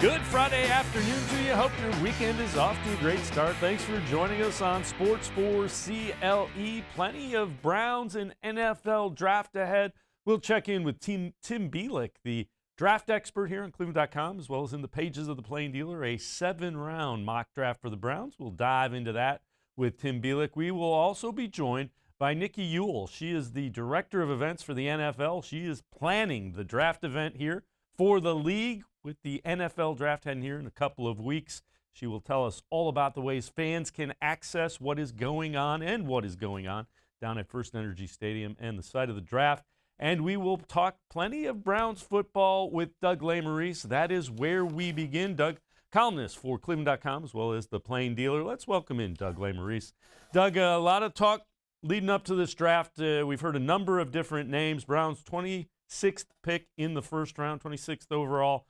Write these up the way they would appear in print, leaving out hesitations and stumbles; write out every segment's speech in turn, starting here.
Good Friday afternoon to you. Hope your weekend is off to a great start. Thanks for joining us on Sports4CLE. Plenty of Browns and NFL draft ahead. We'll check in with Tim Bielik, the draft expert here on cleveland.com, as well as in the pages of the Plain Dealer, a 7-round mock draft for the Browns. We'll dive into that with Tim Bielik. We will also be joined by Nicki Ewell. She is the director of events for the NFL. She is planning the draft event here for the league with the NFL draft heading here in a couple of weeks. She will tell us all about the ways fans can access what is going on and what is going on down at First Energy Stadium and the site of the draft. And we will talk plenty of Browns football with Doug Lesmerises. That is where we begin. Doug, columnist for cleveland.com as well as the Plain Dealer. Let's welcome in Doug Lesmerises. Doug, a lot of talk leading up to this draft. We've heard a number of different names. Browns 26th pick in the first round, 26th overall.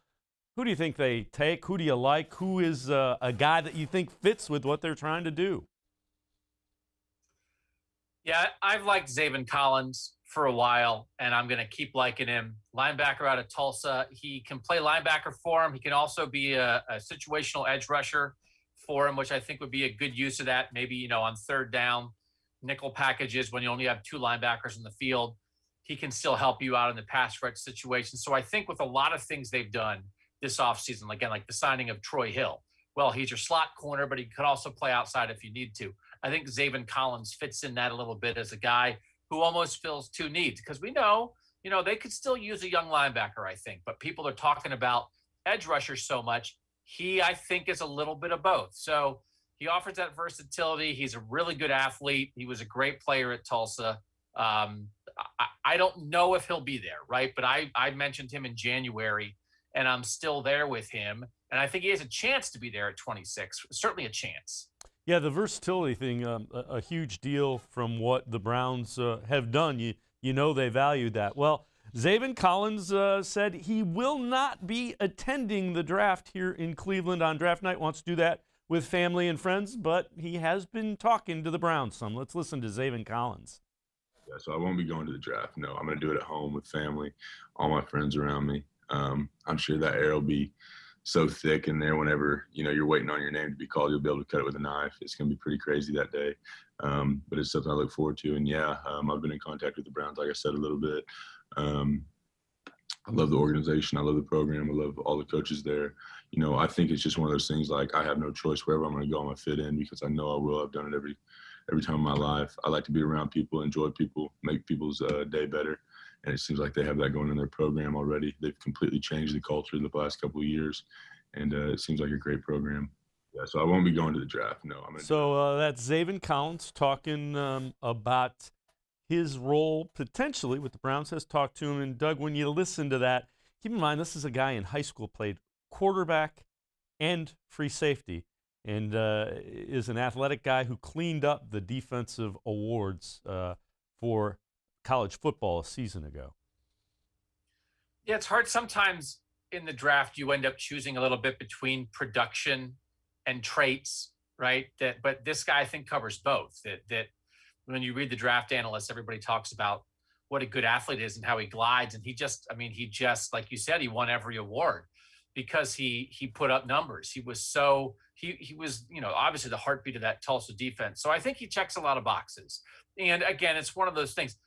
Who do you think they take? Who do you like? Who is a guy that you think fits with what they're trying to do? Yeah, I've liked Zaven Collins for a while, and I'm going to keep liking him. Linebacker out of Tulsa. He can play linebacker for him. He can also be a situational edge rusher for him, which I think would be a good use of that. Maybe, on third down, nickel packages when you only have two linebackers in the field. He can still help you out in the pass rush situation. So I think with a lot of things they've done this offseason, again, like the signing of Troy Hill. Well, he's your slot corner, but he could also play outside if you need to. I think Zaven Collins fits in that a little bit as a guy who almost fills two needs because we know, they could still use a young linebacker, I think, but people are talking about edge rushers so much. He, I think, is a little bit of both. So he offers that versatility. He's a really good athlete. He was a great player at Tulsa. I don't know if he'll be there, right? But I mentioned him in January, and I'm still there with him. And I think he has a chance to be there at 26, certainly a chance. Yeah, the versatility thing, a huge deal from what the Browns have done. You know they valued that. Well, Zaven Collins said he will not be attending the draft here in Cleveland on draft night, wants to do that with family and friends, but he has been talking to the Browns some. Let's listen to Zaven Collins. Yeah, so I won't be going to the draft. No, I'm going to do it at home with family, all my friends around me. I'm sure that air will be so thick in there whenever, you're waiting on your name to be called, you'll be able to cut it with a knife. It's going to be pretty crazy that day. But it's something I look forward to. And yeah, I've been in contact with the Browns, like I said, a little bit. I love the organization. I love the program. I love all the coaches there. I think it's just one of those things like I have no choice. Wherever I'm going to go, I'm going to fit in because I know I will. I've done it every time in my life. I like to be around people, enjoy people, make people's day better. And it seems like they have that going in their program already. They've completely changed the culture in the last couple of years, and it seems like a great program. Yeah, so I won't be going to the draft. No, I'm going to. That's Zaven Collins talking about his role potentially with the Browns. Has talked to him. And Doug, when you listen to that, keep in mind this is a guy in high school played quarterback and free safety, and is an athletic guy who cleaned up the defensive awards for college football a season ago. Yeah, it's hard. Sometimes in the draft, you end up choosing a little bit between production and traits, right? But this guy, I think, covers both. That when you read the draft analysts, everybody talks about what a good athlete is and how he glides. And he just, like you said, he won every award because he put up numbers. He was obviously the heartbeat of that Tulsa defense. So I think he checks a lot of boxes. And again, it's one of those things.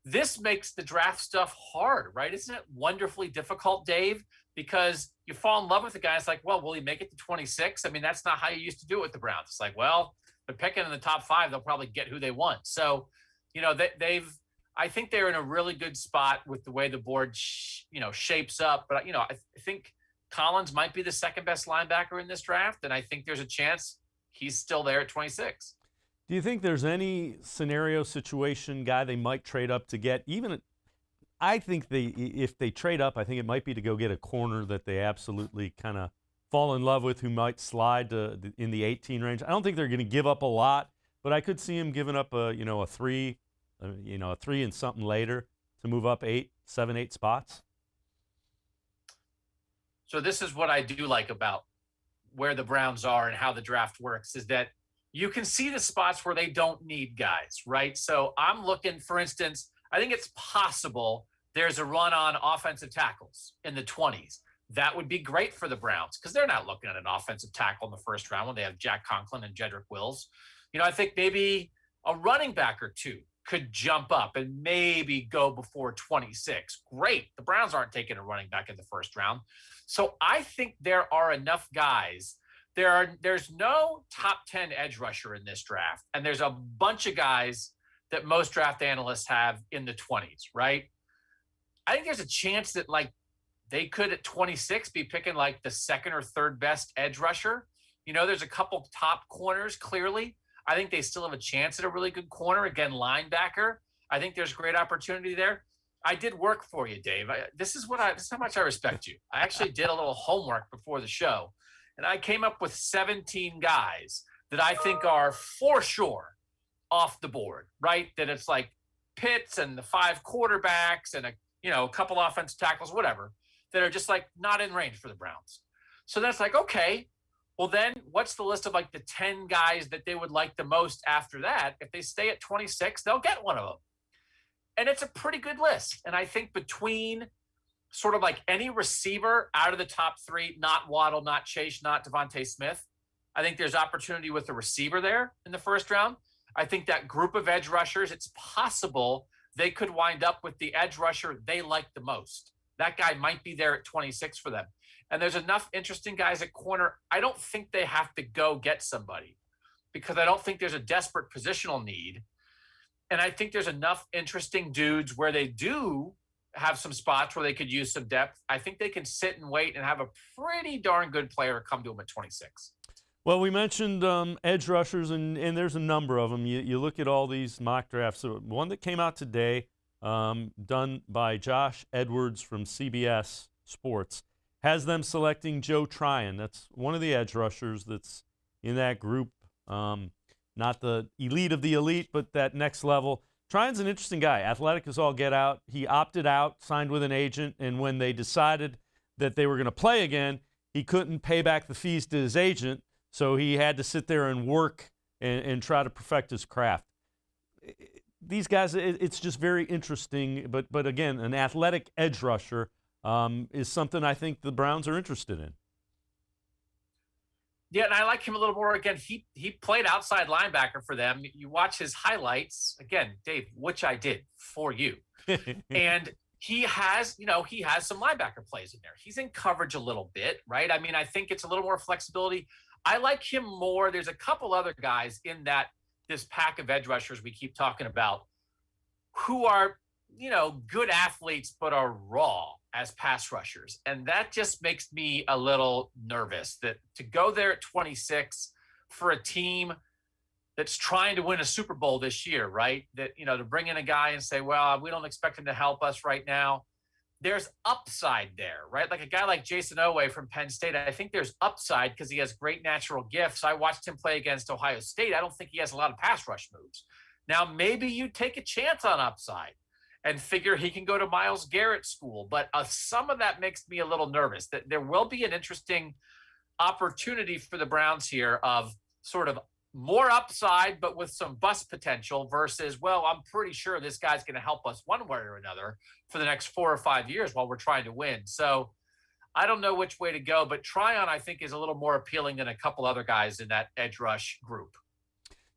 This makes the draft stuff hard, right? Isn't it wonderfully difficult, Dave? Because you fall in love with the guy. It's like, well, will he make it to 26? That's not how you used to do it with the Browns. It's like, well, they're picking in the top 5. They'll probably get who they want. So, I think they're in a really good spot with the way the board, shapes up. But, I think Collins might be the second best linebacker in this draft. And I think there's a chance he's still there at 26. Do you think there's any scenario, situation, guy they might trade up to get? I think if they trade up, I think it might be to go get a corner that they absolutely kind of fall in love with, who might slide in the 18 range. I don't think they're going to give up a lot, but I could see him giving up a 3 and something later to move up 7, 8 spots. So this is what I do like about where the Browns are and how the draft works, is that you can see the spots where they don't need guys, right? So I'm looking, for instance, I think it's possible there's a run on offensive tackles in the 20s. that would be great for the Browns because they're not looking at an offensive tackle in the first round when they have Jack Conklin and Jedrick Wills. I think maybe a running back or two could jump up and maybe go before 26. Great. The Browns aren't taking a running back in the first round. So I think there are enough guys. There's no top 10 edge rusher in this draft. And there's a bunch of guys that most draft analysts have in the 20s, right? I think there's a chance that they could at 26 be picking the second or third best edge rusher. There's a couple top corners, clearly. I think they still have a chance at a really good corner. Again, linebacker. I think there's great opportunity there. I did work for you, Dave. This is how much I respect you. I actually did a little homework before the show, and I came up with 17 guys that I think are for sure off the board, right? That it's Pitts and the 5 quarterbacks and a couple offensive tackles, whatever, that are just not in range for the Browns. So that's okay. Well, then what's the list of the 10 guys that they would like the most after that? If they stay at 26, they'll get one of them. And it's a pretty good list. And I think between sort of any receiver out of the top 3, not Waddle, not Chase, not Devontae Smith, I think there's opportunity with the receiver there in the first round. I think that group of edge rushers, it's possible they could wind up with the edge rusher they like the most. That guy might be there at 26 for them. And there's enough interesting guys at corner. I don't think they have to go get somebody because I don't think there's a desperate positional need. And I think there's enough interesting dudes where they do have some spots where they could use some depth. I think they can sit and wait and have a pretty darn good player come to them at 26. Well, we mentioned edge rushers, and there's a number of them. You look at all these mock drafts. So one that came out today, done by Josh Edwards from CBS Sports, has them selecting Joe Tryon. That's one of the edge rushers that's in that group. Not the elite of the elite, but that next level. Tryon's an interesting guy. Athletic as all get out. He opted out, signed with an agent, and when they decided that they were going to play again, he couldn't pay back the fees to his agent, so he had to sit there and work and try to perfect his craft. These guys, it's just very interesting. But again, an athletic edge rusher is something I think the Browns are interested in. Yeah, and I like him a little more. Again, he played outside linebacker for them. You watch his highlights, again, Dave, which I did for you. And he has some linebacker plays in there. He's in coverage a little bit, right? I mean, I think it's a little more flexibility. I like him more. There's a couple other guys in this pack of edge rushers we keep talking about who are, good athletes but are raw as pass rushers. And that just makes me a little nervous that to go there at 26 for a team that's trying to win a Super Bowl this year, right? That, to bring in a guy and say, well, we don't expect him to help us right now. There's upside there, right? Like a guy like Jason Oweh from Penn State, I think there's upside because he has great natural gifts. I watched him play against Ohio State. I don't think he has a lot of pass rush moves. Now, maybe you take a chance on upside and figure he can go to Myles Garrett school. But some of that makes me a little nervous that there will be an interesting opportunity for the Browns here of sort of more upside, but with some bust potential versus, well, I'm pretty sure this guy's going to help us one way or another for the next 4 or 5 years while we're trying to win. So I don't know which way to go, but Tryon, I think, is a little more appealing than a couple other guys in that edge rush group.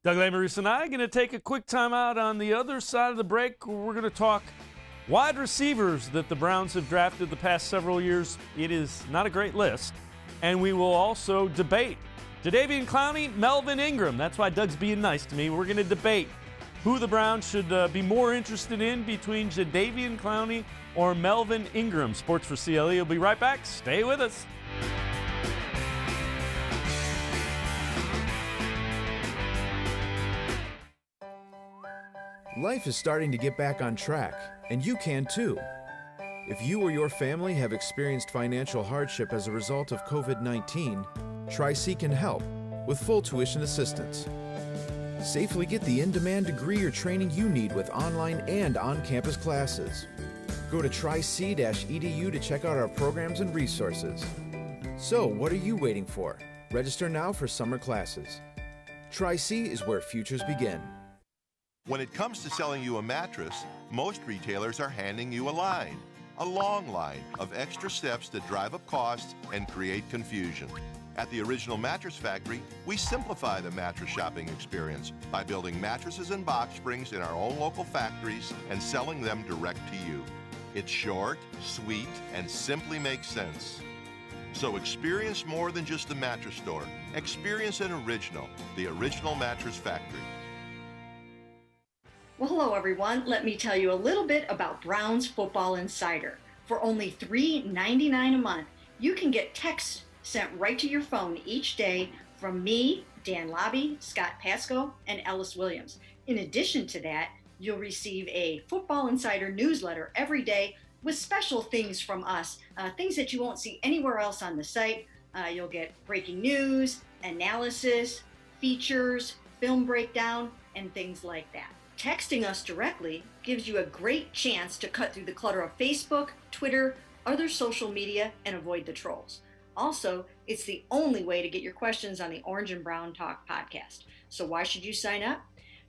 Doug Lesmerises and I are going to take a quick time out. On the other side of the break, we're going to talk wide receivers that the Browns have drafted the past several years. It is not a great list. And we will also debate Jadeveon Clowney, Melvin Ingram. That's why Doug's being nice to me. We're going to debate who the Browns should be more interested in between Jadeveon Clowney or Melvin Ingram. Sports4CLE will be right back. Stay with us. Life is starting to get back on track, and you can too. If you or your family have experienced financial hardship as a result of COVID-19, Tri-C can help with full tuition assistance. Safely get the in-demand degree or training you need with online and on-campus classes. Go to tric-edu to check out our programs and resources. So, what are you waiting for? Register now for summer classes. Tri-C is where futures begin. When it comes to selling you a mattress, most retailers are handing you a line. A long line of extra steps that drive up costs and create confusion. At the Original Mattress Factory, we simplify the mattress shopping experience by building mattresses and box springs in our own local factories and selling them direct to you. It's short, sweet, and simply makes sense. So experience more than just the mattress store. Experience an original, the Original Mattress Factory. Well, hello everyone. Let me tell you a little bit about Browns Football Insider. For only $3.99 a month, you can get texts sent right to your phone each day from me, Dan Lobby, Scott Pasco, and Ellis Williams. In addition to that, you'll receive a Football Insider newsletter every day with special things from us, things that you won't see anywhere else on the site. You'll get breaking news, analysis, features, film breakdown, and things like that. Texting us directly gives you a great chance to cut through the clutter of Facebook, Twitter, other social media, and avoid the trolls. Also, it's the only way to get your questions on the Orange and Brown Talk podcast. So why should you sign up?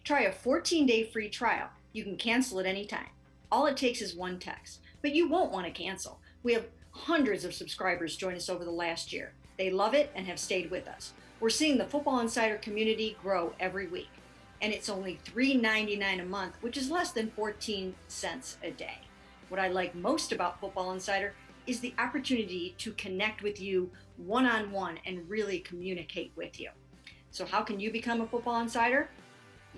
Try a 14-day free trial. You can cancel at any time. All it takes is one text. But you won't want to cancel. We have hundreds of subscribers join us over the last year. They love it and have stayed with us. We're seeing the Football Insider community grow every week. And it's only $3.99 a month, which is less than 14 cents a day. What I like most about Football Insider is the opportunity to connect with you one-on-one and really communicate with you. So how can you become a Football Insider?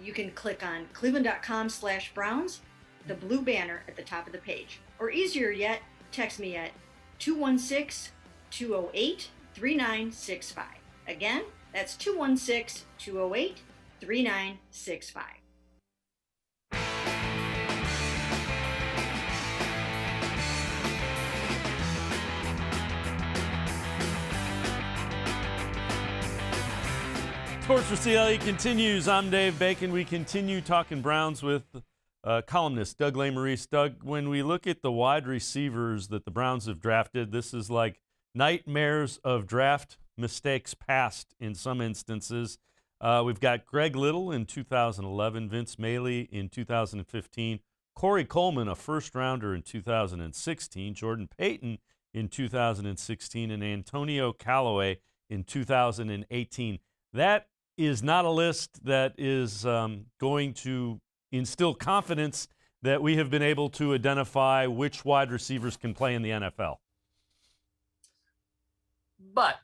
You can click on cleveland.com/Browns, the blue banner at the top of the page. Or easier yet, text me at 216-208-3965. Again, that's 216-208-3965. Sports4CLE continues. I'm Dave Bacon. We continue talking Browns with columnist Doug Lesmerises. Doug, when we look at the wide receivers that the Browns have drafted, this is like nightmares of draft mistakes past in some instances. We've got Greg Little in 2011, Vince Mailey in 2015, Corey Coleman, a first-rounder in 2016, Jordan Payton in 2016, and Antonio Callaway in 2018. That is not a list that is going to instill confidence that we have been able to identify which wide receivers can play in the NFL. But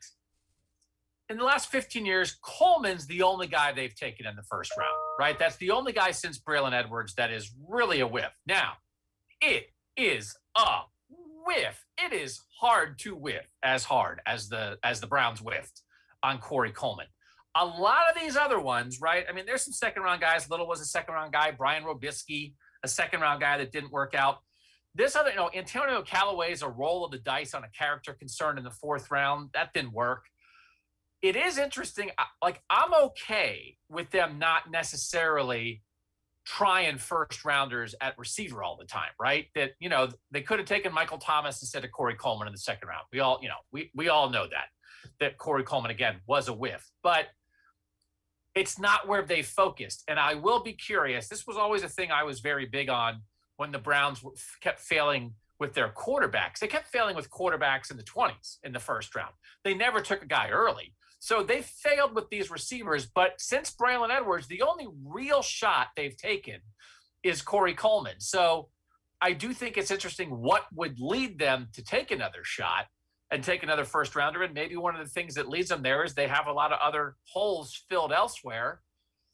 in the last 15 years, Coleman's the only guy they've taken in the first round, right? That's the only guy since Braylon Edwards that is really a whiff. Now, it is a whiff. It is hard to whiff as hard as the Browns whiffed on Corey Coleman. A lot of these other ones, right? I mean, there's some second-round guys. Little was a second-round guy. Brian Robisky, a second-round guy that didn't work out. This other, Antonio Callaway is a roll of the dice on a character concern in the fourth round. That didn't work. It is interesting. I'm okay with them not necessarily trying first-rounders at receiver all the time, right? That, they could have taken Michael Thomas instead of Corey Coleman in the second round. We all, we all know that Corey Coleman, again, was a whiff. But it's not where they focused. And I will be curious. This was always a thing I was very big on when the Browns kept failing with their quarterbacks. They kept failing with quarterbacks in the 20s in the first round. They never took a guy early. So they failed with these receivers. But since Braylon Edwards, the only real shot they've taken is Corey Coleman. So I do think it's interesting what would lead them to take another shot and take another first rounder. And maybe one of the things that leads them there is they have a lot of other holes filled elsewhere.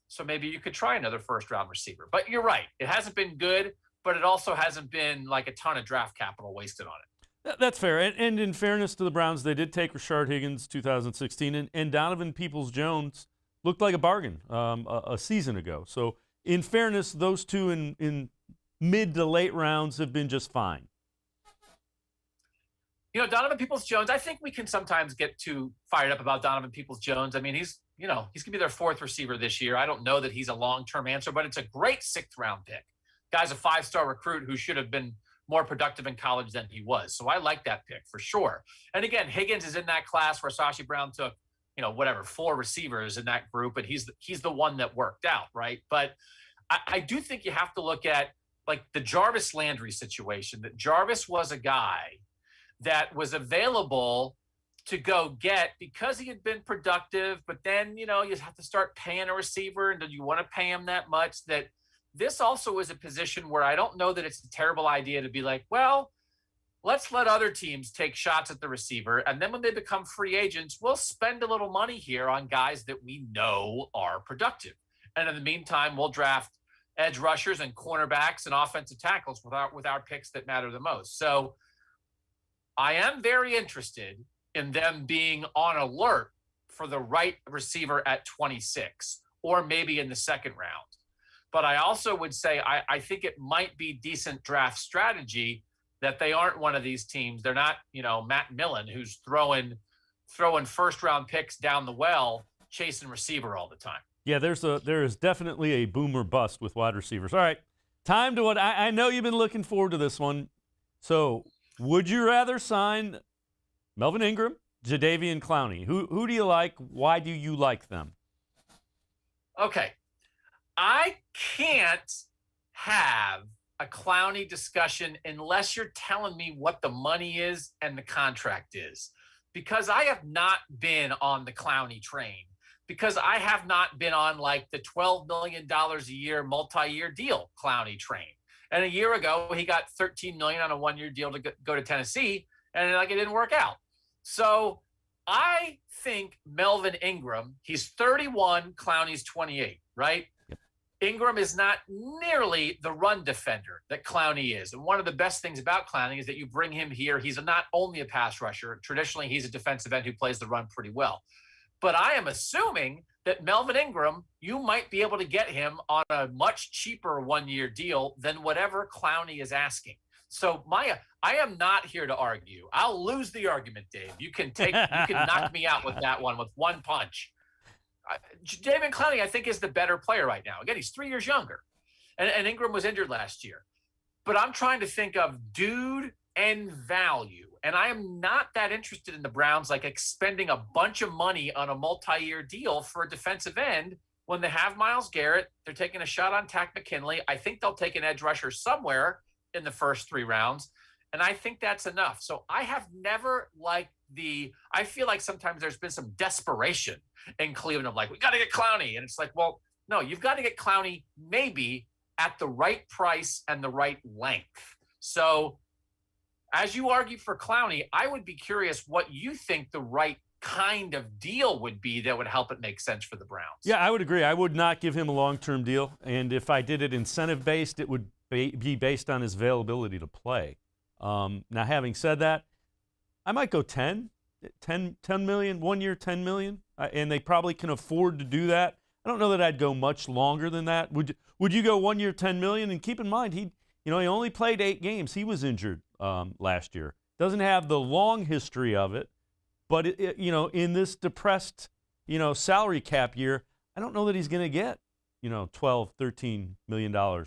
So maybe you could try another first round receiver. But you're right. It hasn't been good, but it also hasn't been like a ton of draft capital wasted on it. That's fair. And in fairness to the Browns, they did take Rashard Higgins 2016, and Donovan Peoples-Jones looked like a bargain a season ago. So in fairness, those two in mid to late rounds have been just fine. Donovan Peoples-Jones, I think we can sometimes get too fired up about Donovan Peoples-Jones. I mean, he's going to be their fourth receiver this year. I don't know that he's a long-term answer, but it's a great sixth-round pick. Guy's a five-star recruit who should have been more productive in college than he was. So I like that pick for sure. And again, Higgins is in that class where Sashi Brown took, 4 receivers in that group, and he's the one that worked out, right? But I do think you have to look at, like the Jarvis Landry situation, that Jarvis was a guy that was available to go get because he had been productive, but then, you have to start paying a receiver, and do you want to pay him that much? That this also is a position where I don't know that it's a terrible idea to be like, well, let's let other teams take shots at the receiver, and then when they become free agents, we'll spend a little money here on guys that we know are productive. And in the meantime, we'll draft edge rushers and cornerbacks and offensive tackles with our picks that matter the most. So I am very interested in them being on alert for the right receiver at 26 or maybe in the second round. But I also would say I think it might be decent draft strategy that they aren't one of these teams. They're not, Matt Millen, who's throwing first-round picks down the well, chasing receiver all the time. Yeah, there is definitely a boomer bust with wide receivers. All right, time to what I know you've been looking forward to this one. So, would you rather sign Melvin Ingram, Jadeveon Clowney? Who do you like? Why do you like them? Okay, I can't have a Clowney discussion unless you're telling me what the money is and the contract is, because I have not been on the Clowney train, because I have not been on like the $12 million a year multi-year deal Clowney train. And a year ago, he got $13 million on a one-year deal to go to Tennessee, and it didn't work out. So I think Melvin Ingram, he's 31, Clowney's 28, right? Ingram is not nearly the run defender that Clowney is. And one of the best things about Clowney is that you bring him here. He's not only a pass rusher. Traditionally, he's a defensive end who plays the run pretty well. But I am assuming that Melvin Ingram, you might be able to get him on a much cheaper one-year deal than whatever Clowney is asking. So I am not here to argue. I'll lose the argument, Dave. You can knock me out with that one with one punch. Jadeveon Clowney, I think, is the better player right now. Again, he's 3 years younger, and Ingram was injured last year. But I'm trying to think of dude and value, and I am not that interested in the Browns expending a bunch of money on a multi-year deal for a defensive end when they have Myles Garrett. They're taking a shot on Takk McKinley. I think they'll take an edge rusher somewhere in the first 3 rounds, and I think that's enough. So I have never liked I feel like sometimes there's been some desperation in Cleveland of we got to get Clowney. And it's well, no, you've got to get Clowney maybe at the right price and the right length. So as you argue for Clowney, I would be curious what you think the right kind of deal would be that would help it make sense for the Browns. Yeah, I would agree. I would not give him a long-term deal. And if I did it incentive-based, it would be based on his availability to play. Now, having said that, I might go 10 million, 1 year, 10 million, and they probably can afford to do that. I don't know that I'd go much longer than that. Would you go 1 year, 10 million? And keep in mind, he only played 8 games. He was injured last year. Doesn't have the long history of it, but in this depressed, salary cap year, I don't know that he's going to get, $12, $13 million.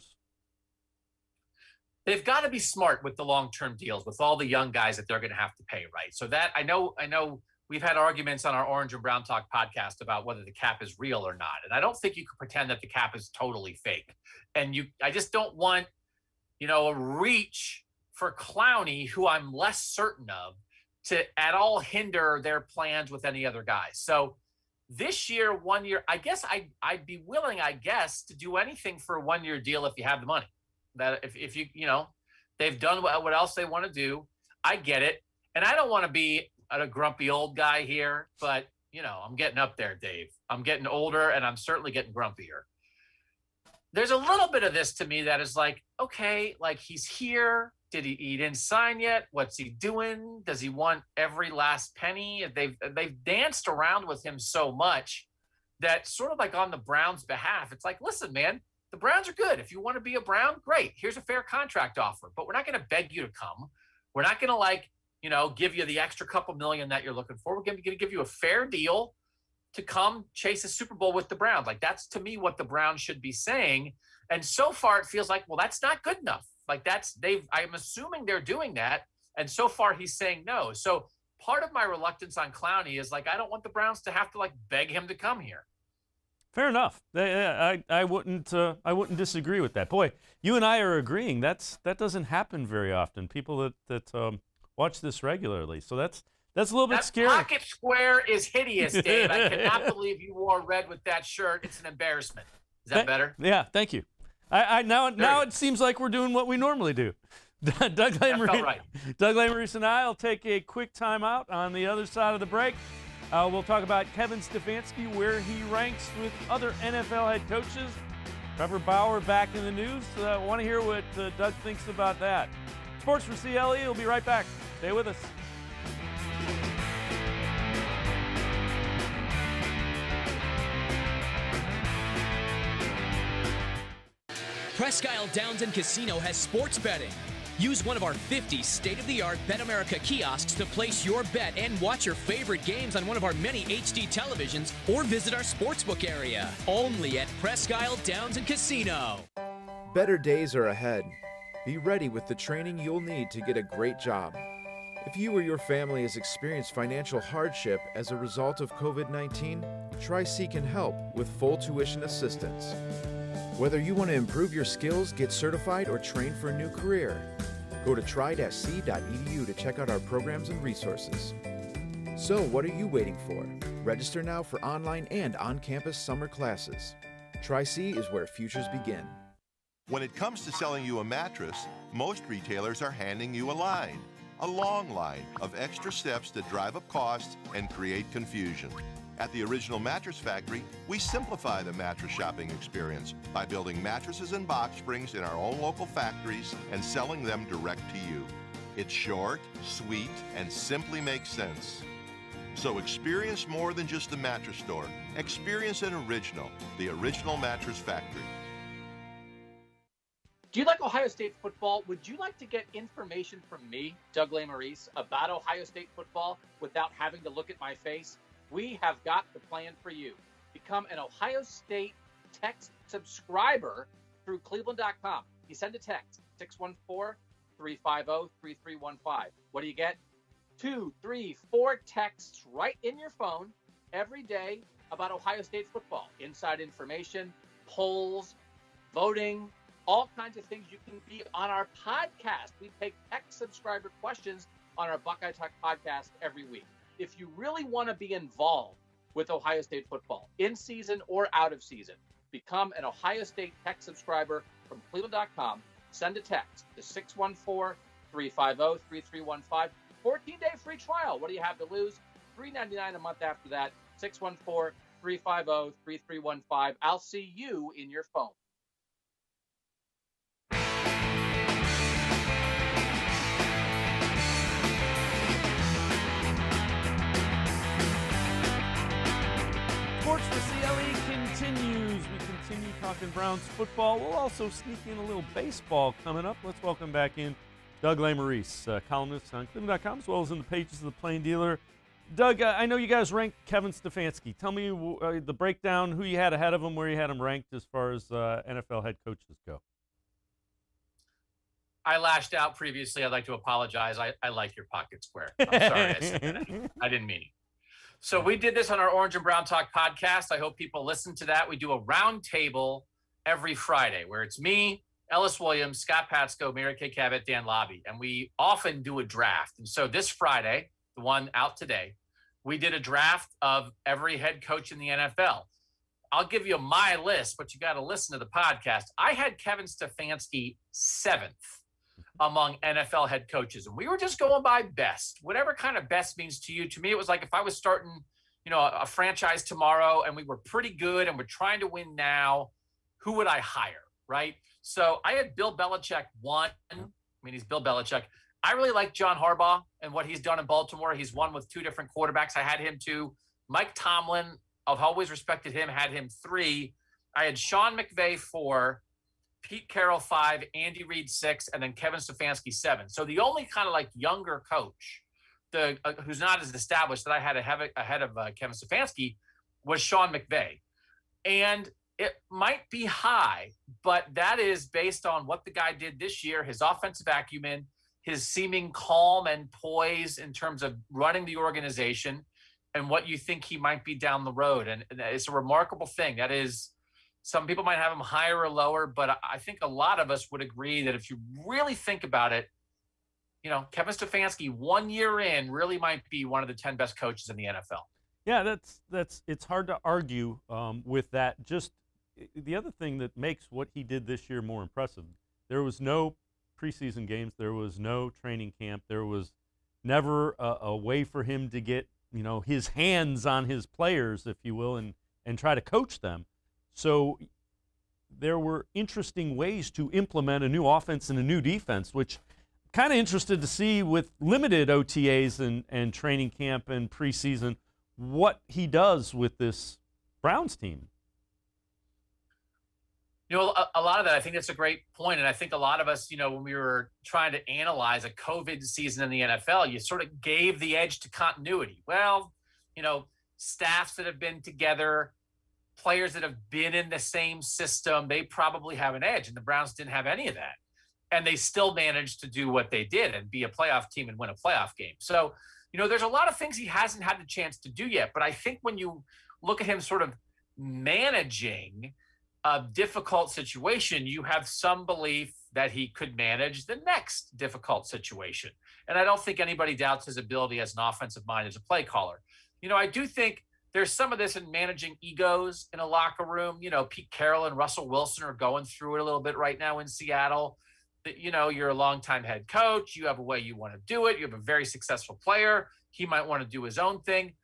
They've got to be smart with the long-term deals with all the young guys that they're going to have to pay, right? So that I know we've had arguments on our Orange and Brown Talk podcast about whether the cap is real or not. And I don't think you can pretend that the cap is totally fake. And I just don't want, a reach for Clowney, who I'm less certain of, to at all hinder their plans with any other guys. So this year, 1 year, I guess I'd be willing, to do anything for a 1 year deal if you have the money. That if you they've done what else they want to do. I get it. And I don't want to be a grumpy old guy here, but I'm getting up there, Dave. I'm getting older, and I'm certainly getting grumpier. There's a little bit of this to me that is okay, he's here. He didn't sign yet? What's he doing? Does he want every last penny? They've danced around with him so much that sort of on the Browns' behalf, it's listen, man, the Browns are good. If you want to be a Brown, great. Here's a fair contract offer, but we're not going to beg you to come. We're not going to give you the extra couple million that you're looking for. We're going to give you a fair deal to come chase a Super Bowl with the Browns. That's to me what the Browns should be saying. And so far it feels well, that's not good enough. I'm assuming they're doing that. And so far he's saying no. So part of my reluctance on Clowney is I don't want the Browns to have to beg him to come here. Fair enough. I wouldn't disagree with that. Boy, you and I are agreeing. That doesn't happen very often. People that watch this regularly. So that's a little bit scary. That pocket square is hideous, Dave. I cannot believe you wore red with that shirt. It's an embarrassment. Is that better? Yeah, thank you. Now it seems like we're doing what we normally do. Doug Lesmerises and I will take a quick timeout. On the other side of the break, we'll talk about Kevin Stefanski, where he ranks with other NFL head coaches. Trevor Bauer back in the news. I want to hear what Doug thinks about that. Sports4CLE will be right back. Stay with us. Presque Isle Downs and Casino has sports betting. Use one of our 50 state-of-the-art Bet America kiosks to place your bet and watch your favorite games on one of our many HD televisions, or visit our sportsbook area. Only at Presque Isle Downs and Casino. Better days are ahead. Be ready with the training you'll need to get a great job. If you or your family has experienced financial hardship as a result of COVID-19, Tri-C can help with full tuition assistance. Whether you want to improve your skills, get certified, or train for a new career, go to tri-c.edu to check out our programs and resources. So what are you waiting for? Register now for online and on-campus summer classes. Tri-C is where futures begin. When it comes to selling you a mattress, most retailers are handing you a line, a long line of extra steps that drive up costs and create confusion. At the Original Mattress Factory, we simplify the mattress shopping experience by building mattresses and box springs in our own local factories and selling them direct to you. It's short, sweet, and simply makes sense. So experience more than just a mattress store. Experience an original, the Original Mattress Factory. Do you like Ohio State football? Would you like to get information from me, Doug Lesmerises, about Ohio State football without having to look at my face? We have got the plan for you. Become an Ohio State text subscriber through cleveland.com. You send a text, 614-350-3315. What do you get? 2, 3, 4 texts right in your phone every day about Ohio State football. Inside information, polls, voting, all kinds of things. You can be on our podcast. We take text subscriber questions on our Buckeye Talk podcast every week. If you really want to be involved with Ohio State football, in season or out of season, become an Ohio State tech subscriber from cleveland.com. Send a text to 614-350-3315. 14-day free trial. What do you have to lose? $3.99 a month after that. 614-350-3315. I'll see you in your phone. Sports4CLE continues. We continue talking Browns football. We'll also sneak in a little baseball coming up. Let's welcome back in Doug Lesmerises, columnist on cleveland.com, as well as in the pages of the Plain Dealer. Doug, I know you guys ranked Kevin Stefanski. Tell me the breakdown, who you had ahead of him, where you had him ranked as far as NFL head coaches go. I lashed out previously. I'd like to apologize. I like your pocket square. I'm sorry I said that. I didn't mean it. So we did this on our Orange and Brown Talk podcast. I hope people listen to that. We do a round table every Friday where it's me, Ellis Williams, Scott Patsko, Mary Kay Cabot, Dan Lobby, and we often do a draft. And so this Friday, the one out today, we did a draft of every head coach in the NFL. I'll give you my list, but you got to listen to the podcast. I had Kevin Stefanski 7th among NFL head coaches. And we were just going by best, whatever kind of best means to you. To me, it was like if I was starting, a franchise tomorrow and we were pretty good and we're trying to win now, who would I hire, right? So I had Bill Belichick 1. I mean, he's Bill Belichick. I really like John Harbaugh and what he's done in Baltimore. He's won with 2 different quarterbacks. I had him 2. Mike Tomlin, I've always respected him, had him 3. I had Sean McVay 4. Pete Carroll 5, Andy Reid 6, and then Kevin Stefanski 7. So the only kind of like younger coach, who's not as established, that I had ahead of Kevin Stefanski was Sean McVay. And it might be high, but that is based on what the guy did this year, his offensive acumen, his seeming calm and poise in terms of running the organization. and what you think he might be down the road. And it's a remarkable thing. That is, some people might have him higher or lower, but I think a lot of us would agree that if you really think about it, Kevin Stefanski 1 year in really might be one of the 10 best coaches in the NFL. Yeah, it's hard to argue with that. Just the other thing that makes what he did this year more impressive, there was no preseason games, there was no training camp, there was never a way for him to get his hands on his players, if you will, and try to coach them. So there were interesting ways to implement a new offense and a new defense, which kind of interested to see with limited OTAs and training camp and preseason what he does with this Browns team. A lot of that, I think that's a great point. And I think a lot of us, when we were trying to analyze a COVID season in the NFL, you sort of gave the edge to continuity. Well, staffs that have been together, players that have been in the same system, they probably have an edge. And the Browns didn't have any of that. And they still managed to do what they did and be a playoff team and win a playoff game. So, there's a lot of things he hasn't had the chance to do yet. But I think when you look at him sort of managing a difficult situation, you have some belief that he could manage the next difficult situation. And I don't think anybody doubts his ability as an offensive mind, as a play caller. I do think there's some of this in managing egos in a locker room. Pete Carroll and Russell Wilson are going through it a little bit right now in Seattle. You're a longtime head coach. You have a way you want to do it. You have a very successful player. He might want to do his own thing.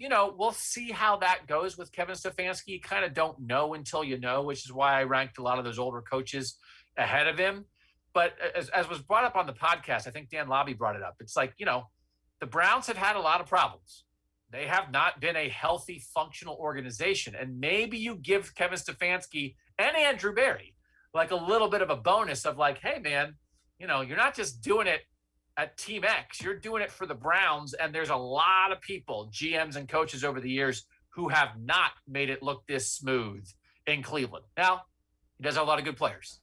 We'll see how that goes with Kevin Stefanski. You kind of don't know until you know, which is why I ranked a lot of those older coaches ahead of him. But as was brought up on the podcast, I think Dan Lobby brought it up. It's like, the Browns have had a lot of problems. They have not been a healthy, functional organization. And maybe you give Kevin Stefanski and Andrew Berry like a little bit of a bonus of like, hey, man, you're not just doing it at Team X, you're doing it for the Browns. And there's a lot of people, GMs and coaches over the years, who have not made it look this smooth in Cleveland. Now, he does have a lot of good players.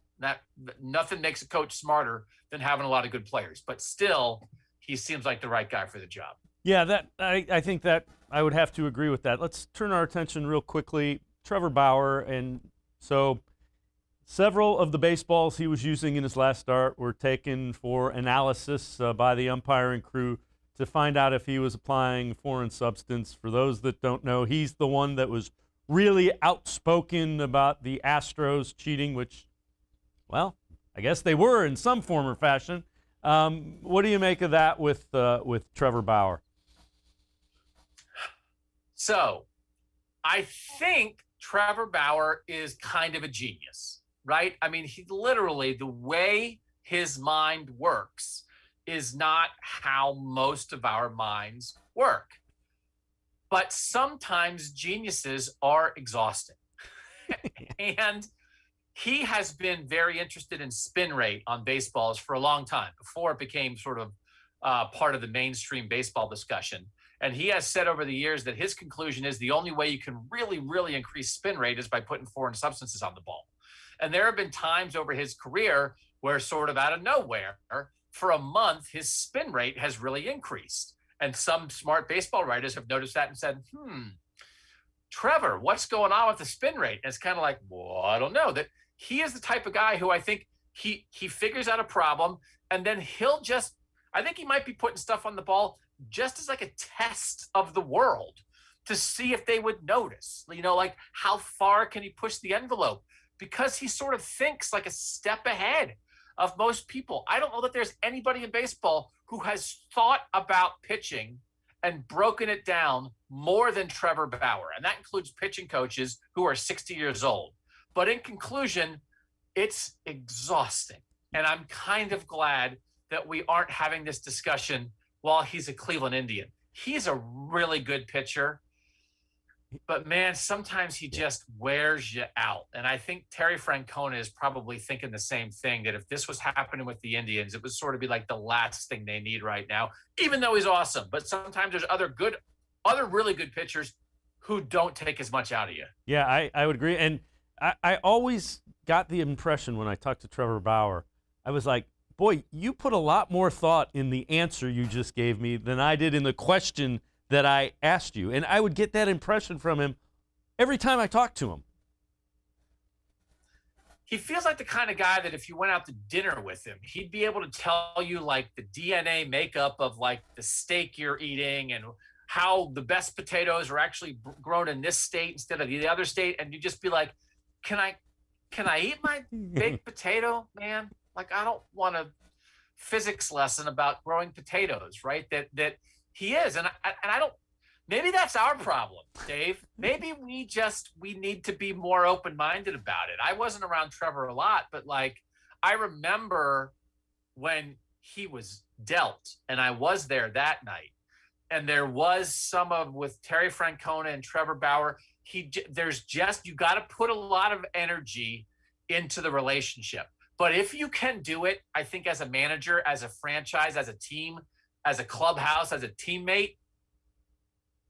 Nothing makes a coach smarter than having a lot of good players. But still, he seems like the right guy for the job. Yeah, I think that I would have to agree with that. Let's turn our attention real quickly. Trevor Bauer, and so several of the baseballs he was using in his last start were taken for analysis by the umpiring crew to find out if he was applying foreign substance. For those that don't know, he's the one that was really outspoken about the Astros cheating, which, well, I guess they were in some form or fashion. What do you make of that with Trevor Bauer? So I think Trevor Bauer is kind of a genius, right? I mean, he literally, the way his mind works is not how most of our minds work. But sometimes geniuses are exhausting. And he has been very interested in spin rate on baseballs for a long time, before it became sort of part of the mainstream baseball discussion. And he has said over the years that his conclusion is the only way you can really, really increase spin rate is by putting foreign substances on the ball. And there have been times over his career where sort of out of nowhere, for a month, his spin rate has really increased. And some smart baseball writers have noticed that and said, Trevor, what's going on with the spin rate? And it's kind of like, well, I don't know. That he is the type of guy who I think he figures out a problem, and then I think he might be putting stuff on the ball just as like a test of the world to see if they would notice, like how far can he push the envelope? Because he sort of thinks like a step ahead of most people. I don't know that there's anybody in baseball who has thought about pitching and broken it down more than Trevor Bauer. And that includes pitching coaches who are 60 years old. But in conclusion, it's exhausting. And I'm kind of glad that we aren't having this discussion while he's a Cleveland Indian. He's a really good pitcher, but man, sometimes he just wears you out. And I think Terry Francona is probably thinking the same thing, that if this was happening with the Indians, it would sort of be like the last thing they need right now, even though he's awesome. But sometimes there's other really good pitchers who don't take as much out of you. Yeah, I would agree. And I always got the impression when I talked to Trevor Bauer, I was like, boy, you put a lot more thought in the answer you just gave me than I did in the question that I asked you. And I would get that impression from him every time I talked to him. He feels like the kind of guy that if you went out to dinner with him, he'd be able to tell you like the DNA makeup of like the steak you're eating and how the best potatoes are actually grown in this state instead of the other state. And you just be like, can I eat my baked potato, man? Like, I don't want a physics lesson about growing potatoes, right? That he is. And I don't, maybe that's our problem, Dave. Maybe we need to be more open-minded about it. I wasn't around Trevor a lot, but like, I remember when he was dealt and I was there that night and there was with Terry Francona and Trevor Bauer, you got to put a lot of energy into the relationship. But if you can do it, I think as a manager, as a franchise, as a team, as a clubhouse, as a teammate,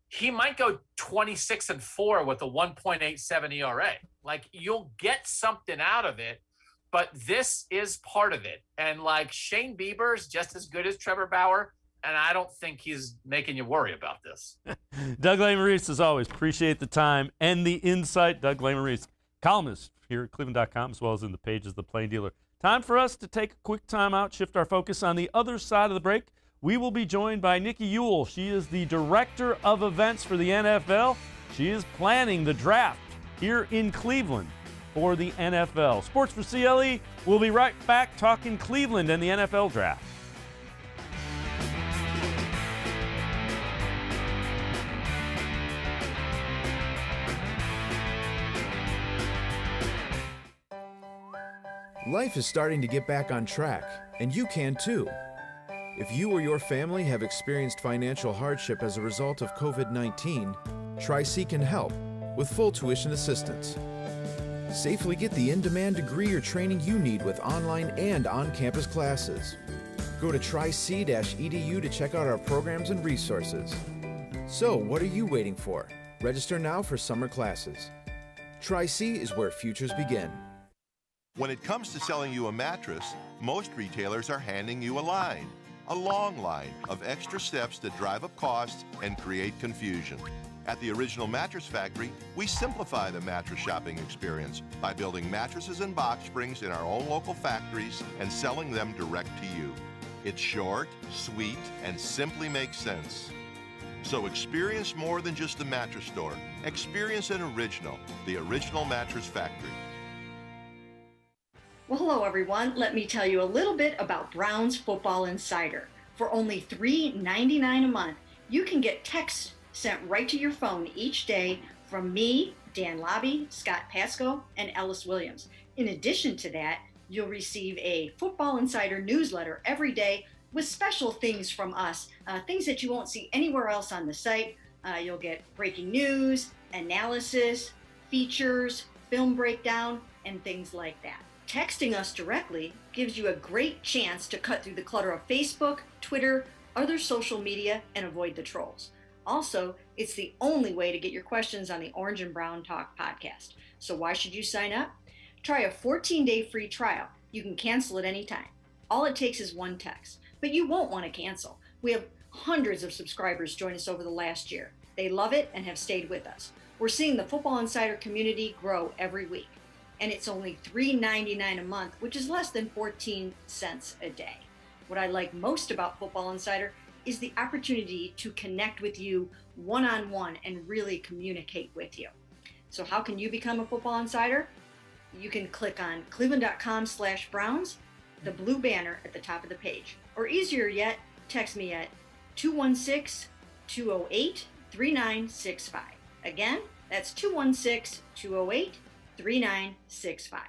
he might go 26-4 with a 1.87 ERA. Like, you'll get something out of it, but this is part of it. And like, Shane Bieber's just as good as Trevor Bauer, and I don't think he's making you worry about this. Doug Lesmerises, as always, appreciate the time and the insight. Doug Lesmerises, columnist here at cleveland.com, as well as in the pages of the Plain Dealer. Time for us to take a quick time out, shift our focus on the other side of the break. We will be joined by Nicki Ewell. She is the director of events for the NFL. She is planning the draft here in Cleveland for the NFL. Sports4CLE, we'll be right back talking Cleveland and the NFL draft. Life is starting to get back on track, and you can too. If you or your family have experienced financial hardship as a result of COVID-19, Tri-C can help with full tuition assistance. Safely get the in-demand degree or training you need with online and on-campus classes. Go to tric-edu to check out our programs and resources. So, what are you waiting for? Register now for summer classes. Tri-C is where futures begin. When it comes to selling you a mattress, most retailers are handing you a long line of extra steps that drive up costs and create confusion. At the Original Mattress Factory, we simplify the mattress shopping experience by building mattresses and box springs in our own local factories and selling them direct to you. It's short, sweet, and simply makes sense. So experience more than just a mattress store. Experience an original, the Original Mattress Factory. Well, hello everyone. Let me tell you a little bit about Browns Football Insider. For only $3.99 a month, you can get texts sent right to your phone each day from me, Dan Lobby, Scott Pasco, and Ellis Williams. In addition to that, you'll receive a Football Insider newsletter every day with special things from us, things that you won't see anywhere else on the site. You'll get breaking news, analysis, features, film breakdown, and things like that. Texting us directly gives you a great chance to cut through the clutter of Facebook, Twitter, other social media, and avoid the trolls. Also, it's the only way to get your questions on the Orange and Brown Talk podcast. So why should you sign up? Try a 14-day free trial. You can cancel at any time. All it takes is one text, but you won't want to cancel. We have hundreds of subscribers join us over the last year. They love it and have stayed with us. We're seeing the Football Insider community grow every week. And it's only $3.99 a month, which is less than 14 cents a day. What I like most about Football Insider is the opportunity to connect with you one-on-one and really communicate with you. So how can you become a Football Insider? You can click on cleveland.com/Browns, the blue banner at the top of the page. Or easier yet, text me at 216-208-3965. Again, that's 216-208-3965.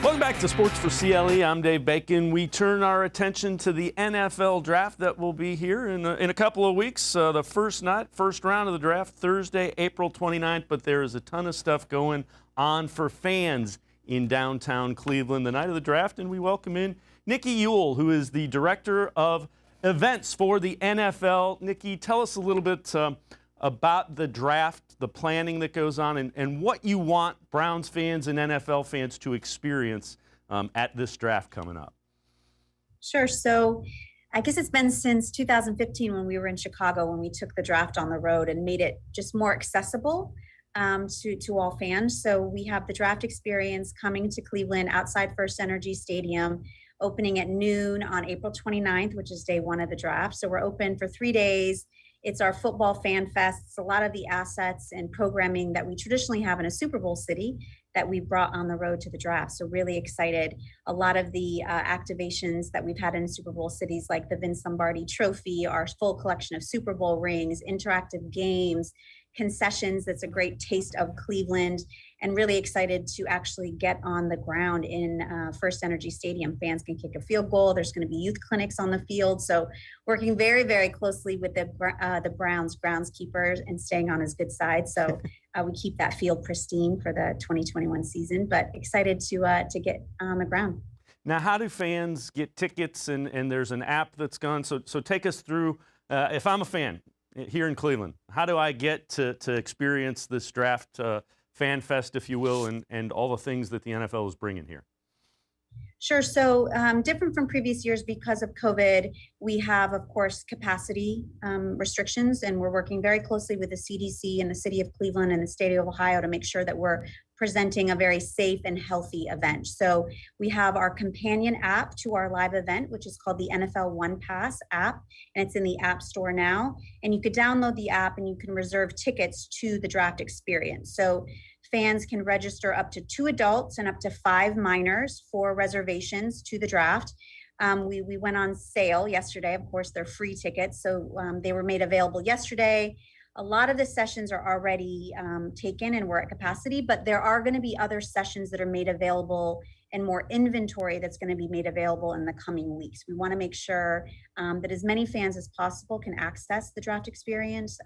Welcome back to Sports4CLE. I'm Dave Bacon. We turn our attention to the NFL draft that will be here in a couple of weeks. The first round of the draft, Thursday, April 29th, but there is a ton of stuff going on for fans in downtown Cleveland the night of the draft, and we welcome in Nicki Ewell, who is the director of events for the NFL. Nicki, tell us a little bit about the draft, the planning that goes on, and what you want Browns fans and NFL fans to experience at this draft coming up? Sure. So I guess it's been since 2015 when we were in Chicago, when we took the draft on the road and made it just more accessible to all fans. So we have the draft experience coming to Cleveland outside First Energy Stadium, opening at noon on April 29th, which is day one of the draft. So we're open for 3 days. It's our football fan fest. It's a lot of the assets and programming that we traditionally have in a Super Bowl city that we brought on the road to the draft. So really excited. A lot of the activations that we've had in Super Bowl cities, like the Vince Lombardi Trophy, our full collection of Super Bowl rings, interactive games, concessions. That's a great taste of Cleveland, and really excited to actually get on the ground in First Energy Stadium. Fans can kick a field goal. There's going to be youth clinics on the field. So working very, very closely with the Browns groundskeepers and staying on his good side. So we keep that field pristine for the 2021 season, but excited to get on the ground. Now, how do fans get tickets? And there's an app that's gone. So take us through, if I'm a fan here in Cleveland, how do I get to experience this draft fan fest, if you will, and all the things that the NFL is bringing here? Sure. So different from previous years because of COVID, we have, of course, capacity restrictions, and we're working very closely with the CDC and the city of Cleveland and the state of Ohio to make sure that we're presenting a very safe and healthy event. So we have our companion app to our live event, which is called the NFL One Pass app, and it's in the App Store now. And you could download the app and you can reserve tickets to the draft experience. So fans can register up to 2 adults and up to 5 minors for reservations to the draft. We went on sale yesterday. Of course, they're free tickets, so they were made available yesterday. A lot of the sessions are already taken and we're at capacity, but there are going to be other sessions that are made available and more inventory that's going to be made available in the coming weeks. We want to make sure that as many fans as possible can access the draft experience.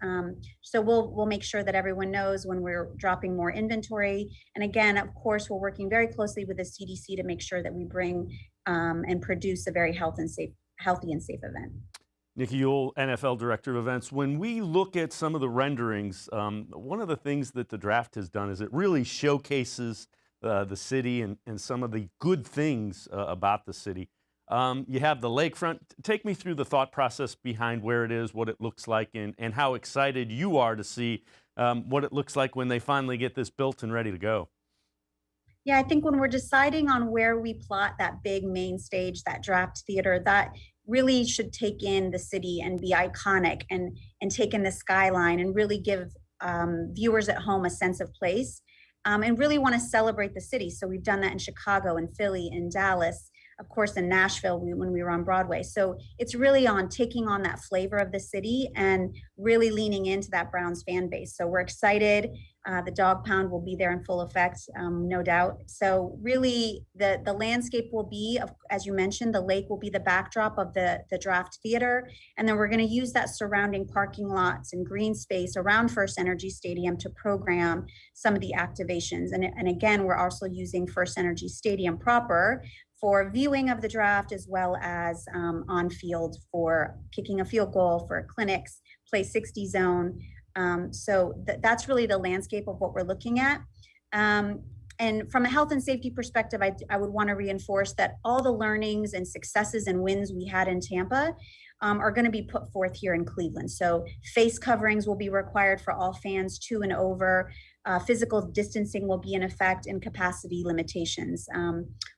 So we'll make sure that everyone knows when we're dropping more inventory. And again, of course, we're working very closely with the CDC to make sure that we bring and produce a very healthy and safe event. Nicki Ewell, NFL Director of Events. When we look at some of the renderings, one of the things that the draft has done is it really showcases the city and some of the good things about the city. You have the lakefront. Take me through the thought process behind where it is, what it looks like, and how excited you are to see what it looks like when they finally get this built and ready to go. Yeah, I think when we're deciding on where we plot that big main stage, that draft theater, that really should take in the city and be iconic and take in the skyline and really give viewers at home a sense of place and really want to celebrate the city. So we've done that in Chicago and Philly and Dallas, of course, in Nashville when we were on Broadway. So it's really on taking on that flavor of the city and really leaning into that Browns fan base. So we're excited. The dog pound will be there in full effect, no doubt. So really the landscape will be, as you mentioned, the lake will be the backdrop of the draft theater. And then we're going to use that surrounding parking lots and green space around First Energy Stadium to program some of the activations. And again, we're also using First Energy Stadium proper for viewing of the draft, as well as on field for kicking a field goal, for clinics, play 60 zone. So that's really the landscape of what we're looking at. And from a health and safety perspective, I would want to reinforce that all the learnings and successes and wins we had in Tampa are going to be put forth here in Cleveland. So face coverings will be required for all fans 2 and over. Physical distancing will be in effect, and capacity limitations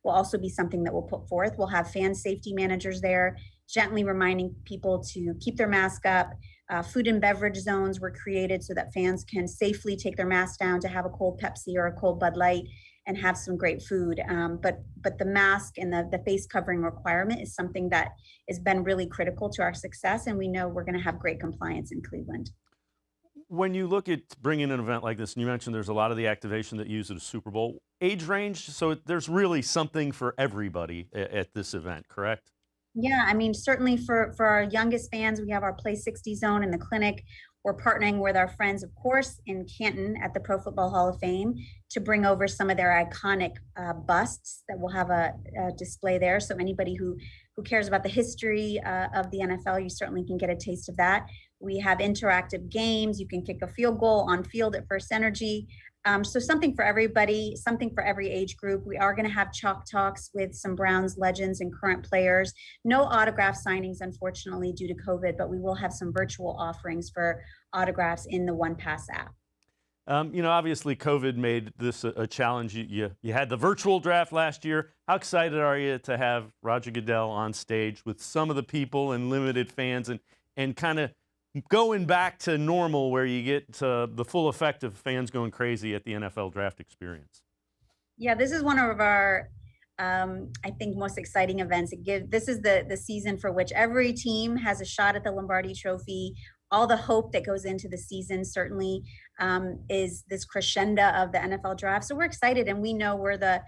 will also be something that we'll put forth. We'll have fan safety managers there, gently reminding people to keep their mask up. Food and beverage zones were created so that fans can safely take their mask down to have a cold Pepsi or a cold Bud Light and have some great food. But the mask and the face covering requirement is something that has been really critical to our success, and we know we're going to have great compliance in Cleveland. When you look at bringing an event like this, and you mentioned there's a lot of the activation that uses a Super Bowl, age range, so there's really something for everybody at this event, correct? Yeah, I mean, certainly for our youngest fans, we have our Play 60 zone in the clinic. We're partnering with our friends, of course, in Canton at the Pro Football Hall of Fame to bring over some of their iconic busts that will have a display there. So anybody who cares about the history of the NFL, you certainly can get a taste of that. We have interactive games. You can kick a field goal on field at First Energy. So something for everybody, something for every age group. We are going to have chalk talks with some Browns legends and current players. No autograph signings, unfortunately, due to COVID, but we will have some virtual offerings for autographs in the OnePass app. Obviously COVID made this a challenge. You had the virtual draft last year. How excited are you to have Roger Goodell on stage with some of the people and limited fans and kind of going back to normal where you get the full effect of fans going crazy at the NFL draft experience? Yeah, this is one of our, I think, most exciting events. This is the season for which every team has a shot at the Lombardi Trophy. All the hope that goes into the season certainly is this crescendo of the NFL draft. So we're excited, and we know we're the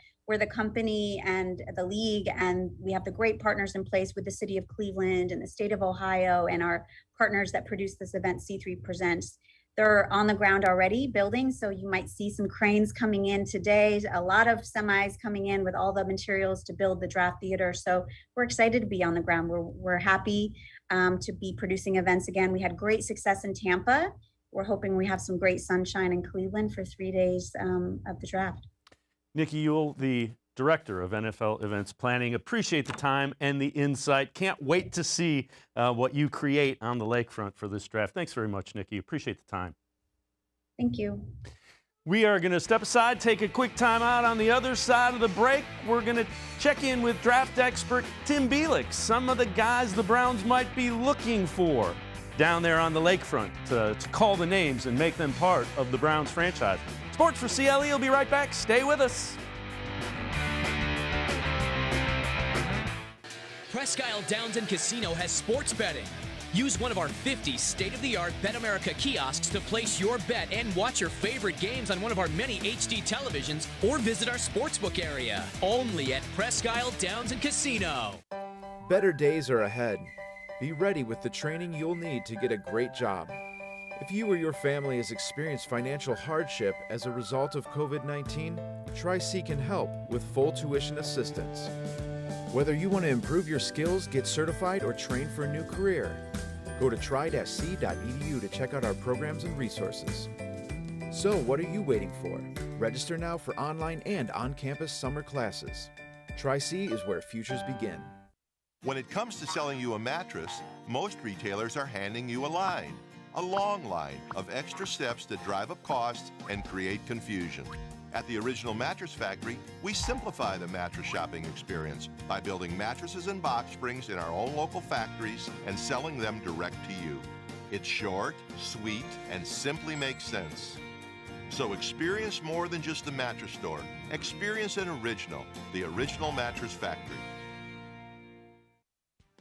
company and the league, and we have the great partners in place with the city of Cleveland and the state of Ohio and our partners that produce this event, C3 Presents. They're on the ground already building, so you might see some cranes coming in today, a lot of semis coming in with all the materials to build the draft theater. So we're excited to be on the ground. We're happy to be producing events again. We had great success in Tampa. We're hoping we have some great sunshine in Cleveland for 3 days of the draft. Nicki Ewell, the Director of NFL Events Planning, appreciate the time and the insight. Can't wait to see what you create on the lakefront for this draft. Thanks very much, Nicki. Appreciate the time. Thank you. We are going to step aside, take a quick time out. On the other side of the break, we're going to check in with draft expert Tim Bielik, some of the guys the Browns might be looking for down there on the lakefront to call the names and make them part of the Browns franchise. Sports4CLE will be right back. Stay with us. Presque Isle Downs and Casino has sports betting. Use one of our 50 state-of-the-art Bet America kiosks to place your bet and watch your favorite games on one of our many HD televisions, or visit our sportsbook area. Only at Presque Isle Downs and Casino. Better days are ahead. Be ready with the training you'll need to get a great job. If you or your family has experienced financial hardship as a result of COVID-19, Tri-C can help with full tuition assistance. Whether you want to improve your skills, get certified, or train for a new career, go to tri-c.edu to check out our programs and resources. So what are you waiting for? Register now for online and on-campus summer classes. Tri-C is where futures begin. When it comes to selling you a mattress, most retailers are handing you a line. A long line of extra steps that drive up costs and create confusion. At the Original Mattress Factory, we simplify the mattress shopping experience by building mattresses and box springs in our own local factories and selling them direct to you. It's short, sweet, and simply makes sense. So experience more than just the mattress store. Experience an original, the Original Mattress Factory.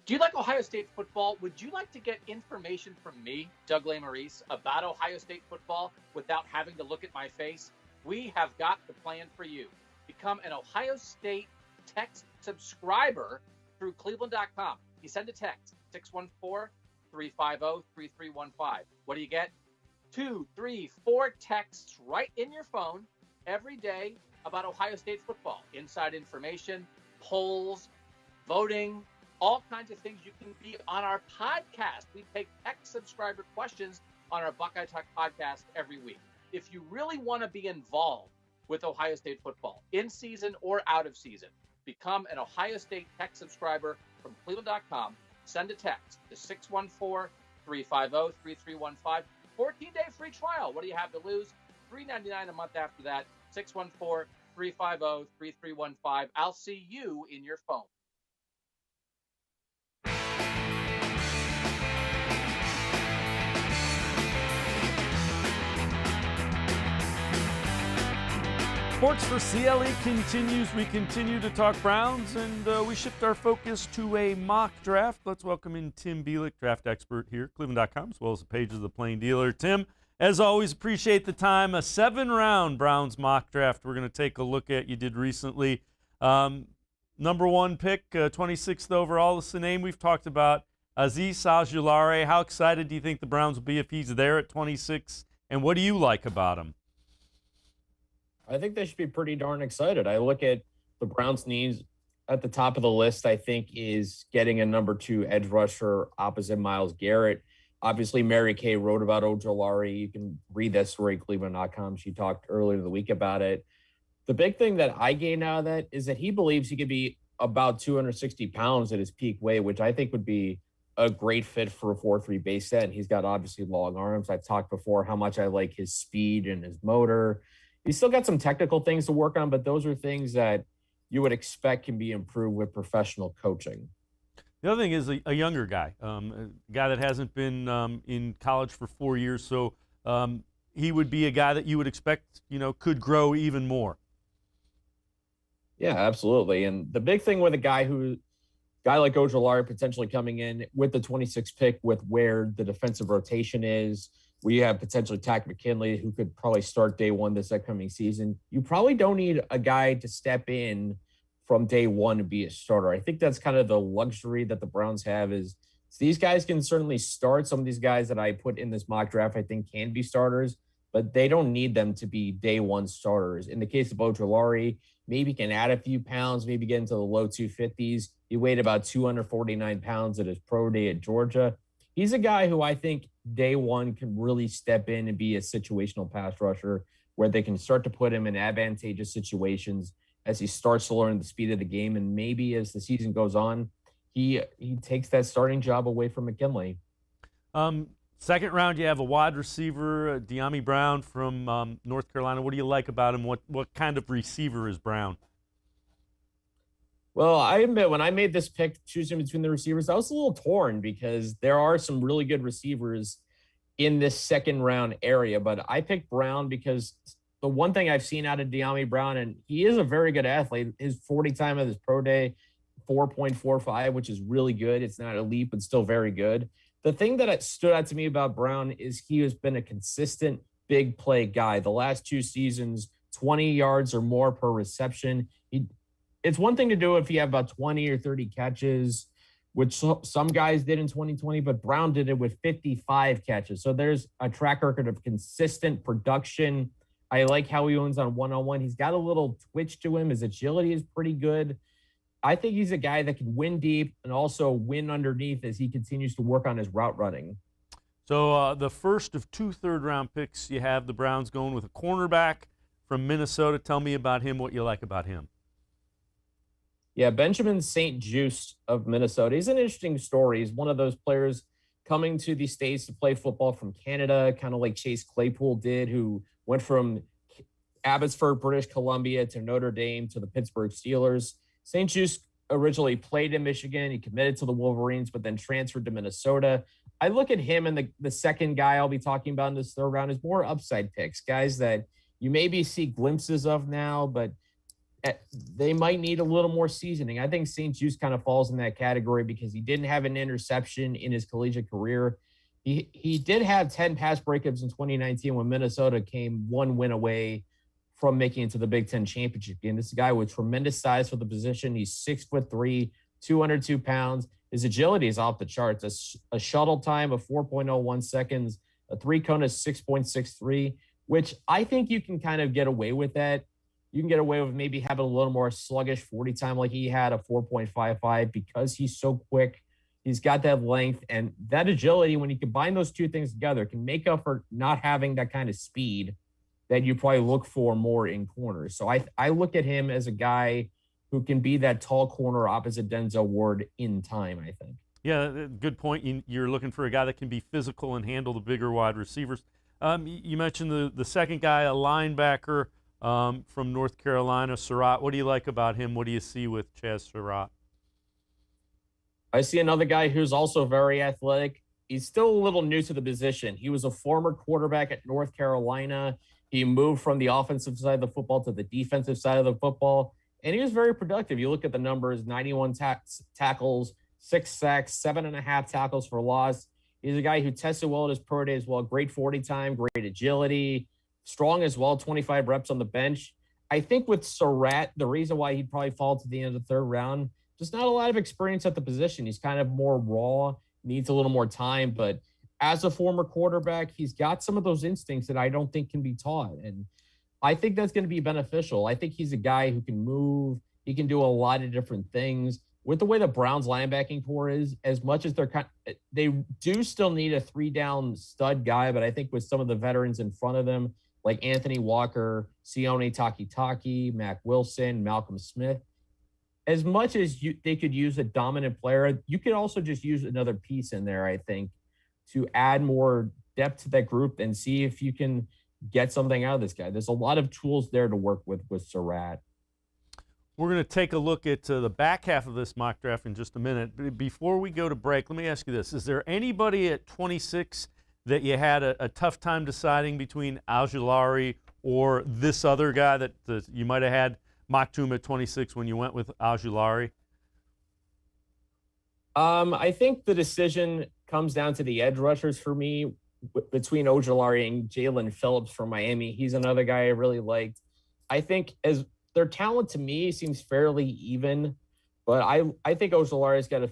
Do you like Ohio State football? Would you like to get information from me, Doug Lesmerises, about Ohio State football without having to look at my face? We have got the plan for you. Become an Ohio State text subscriber through cleveland.com. You send a text, 614-350-3315. What do you get? 2, 3, 4 texts right in your phone every day about Ohio State football. Inside information, polls, voting, all kinds of things. You can be on our podcast. We take text subscriber questions on our Buckeye Talk podcast every week. If you really want to be involved with Ohio State football, in season or out of season, become an Ohio State tech subscriber from cleveland.com. Send a text to 614-350-3315. 14-day free trial. What do you have to lose? $3.99 a month after that. 614-350-3315. I'll see you in your phone. Sports4CLE continues. We continue to talk Browns, and we shift our focus to a mock draft. Let's welcome in Tim Bielik, draft expert here, cleveland.com, as well as the pages of the Plain Dealer. Tim, as always, appreciate the time. A 7-round Browns mock draft we're going to take a look at. You did recently. Number 1 pick, 26th overall, is the name we've talked about, Azeez Ojulari. How excited do you think the Browns will be if he's there at 26, and what do you like about him? I think they should be pretty darn excited. I look at the Browns' needs at the top of the list, I think, is getting a number 2 edge rusher opposite Myles Garrett. Obviously, Mary Kay wrote about Ojolari. You can read that story at cleveland.com. She talked earlier in the week about it. The big thing that I gain out of that is that he believes he could be about 260 pounds at his peak weight, which I think would be a great fit for a 4.3 base set. And he's got obviously long arms. I've talked before how much I like his speed and his motor. He's still got some technical things to work on, but those are things that you would expect can be improved with professional coaching. The other thing is a younger guy, a guy that hasn't been in college for 4 years. So he would be a guy that you would expect, could grow even more. Yeah, absolutely. And the big thing with a guy like Ojolari potentially coming in with the 26th pick with where the defensive rotation is, we have potentially Tack McKinley, who could probably start day one this upcoming season. You probably don't need a guy to step in from day one to be a starter. I think that's kind of the luxury that the Browns have is these guys can certainly start. Some of these guys that I put in this mock draft, I think can be starters, but they don't need them to be day one starters. In the case of Ojolari, maybe can add a few pounds, maybe get into the low 250s. He weighed about 249 pounds at his pro day at Georgia. He's a guy who I think day one can really step in and be a situational pass rusher where they can start to put him in advantageous situations as he starts to learn the speed of the game. And maybe as the season goes on, he takes that starting job away from McKinley. Second round, you have a wide receiver, Dyami Brown from North Carolina. What do you like about him? What kind of receiver is Brown? Well, I admit when I made this pick, choosing between the receivers, I was a little torn because there are some really good receivers in this second round area. But I picked Brown because the one thing I've seen out of Dyami Brown, and he is a very good athlete, his 40 time at his pro day, 4.45, which is really good. It's not elite, but still very good. The thing that stood out to me about Brown is he has been a consistent big play guy. The last 2 seasons, 20 yards or more per reception. It's one thing to do if you have about 20 or 30 catches, which some guys did in 2020, but Brown did it with 55 catches. So there's a track record of consistent production. I like how he wins on one-on-one. He's got a little twitch to him. His agility is pretty good. I think he's a guy that can win deep and also win underneath as he continues to work on his route running. So the first of 2 third-round picks, you have the Browns going with a cornerback from Minnesota. Tell me about him, what you like about him. Yeah, Benjamin St-Juste of Minnesota. He's an interesting story. He's one of those players coming to the States to play football from Canada, kind of like Chase Claypool did, who went from Abbotsford, British Columbia to Notre Dame to the Pittsburgh Steelers. St-Juste originally played in Michigan. He committed to the Wolverines, but then transferred to Minnesota. I look at him and the second guy I'll be talking about in this third round is more upside picks, guys that you maybe see glimpses of now, but they might need a little more seasoning. I think St-Juste kind of falls in that category because he didn't have an interception in his collegiate career. He did have 10 pass breakups in 2019 when Minnesota came 1 win away from making it to the Big Ten championship game. This is a guy with tremendous size for the position. He's 6'3", 202 pounds. His agility is off the charts. A shuttle time of 4.01 seconds, a 3-cone is 6.63, which I think you can kind of get away with that. You can get away with maybe having a little more sluggish 40 time like he had, a 4.55, because he's so quick. He's got that length and that agility. When you combine those two things together, can make up for not having that kind of speed that you probably look for more in corners. So I look at him as a guy who can be that tall corner opposite Denzel Ward in time, I think. Yeah, good point. You're looking for a guy that can be physical and handle the bigger wide receivers. You mentioned the second guy, a linebacker from North Carolina, Surratt. What do you like about him? What do you see with Chaz Surratt? I see another guy who's also very athletic. He's still a little new to the position. He was a former quarterback at North Carolina. He moved from the offensive side of the football to the defensive side of the football, and he was very productive. You look at the numbers, 91 tackles, 6 sacks, 7.5 tackles for loss. He's a guy who tested well at his pro day as well. Great 40 time, great agility, strong as well, 25 reps on the bench. I think with Surratt, the reason why he'd probably fall to the end of the third round, just not a lot of experience at the position. He's kind of more raw, needs a little more time, but as a former quarterback, he's got some of those instincts that I don't think can be taught. And I think that's going to be beneficial. I think he's a guy who can move. He can do a lot of different things. with the way the Browns linebacking core is, as much as they do still need a 3-down stud guy, but I think with some of the veterans in front of them, like Anthony Walker, Sione Takitaki, Mac Wilson, Malcolm Smith, as much as they could use a dominant player, you could also just use another piece in there, I think, to add more depth to that group and see if you can get something out of this guy. There's a lot of tools there to work with Surratt. We're going to take a look at the back half of this mock draft in just a minute. Before we go to break, let me ask you this. Is there anybody at 26 that you had a tough time deciding between Ojulari or this other guy that you might have had mocked to him at 26 when you went with Ojulari? I think the decision comes down to the edge rushers for me between Ojulari and Jalen Phillips from Miami. He's another guy I really liked. I think as their talent to me seems fairly even, but I think Ojulari's got a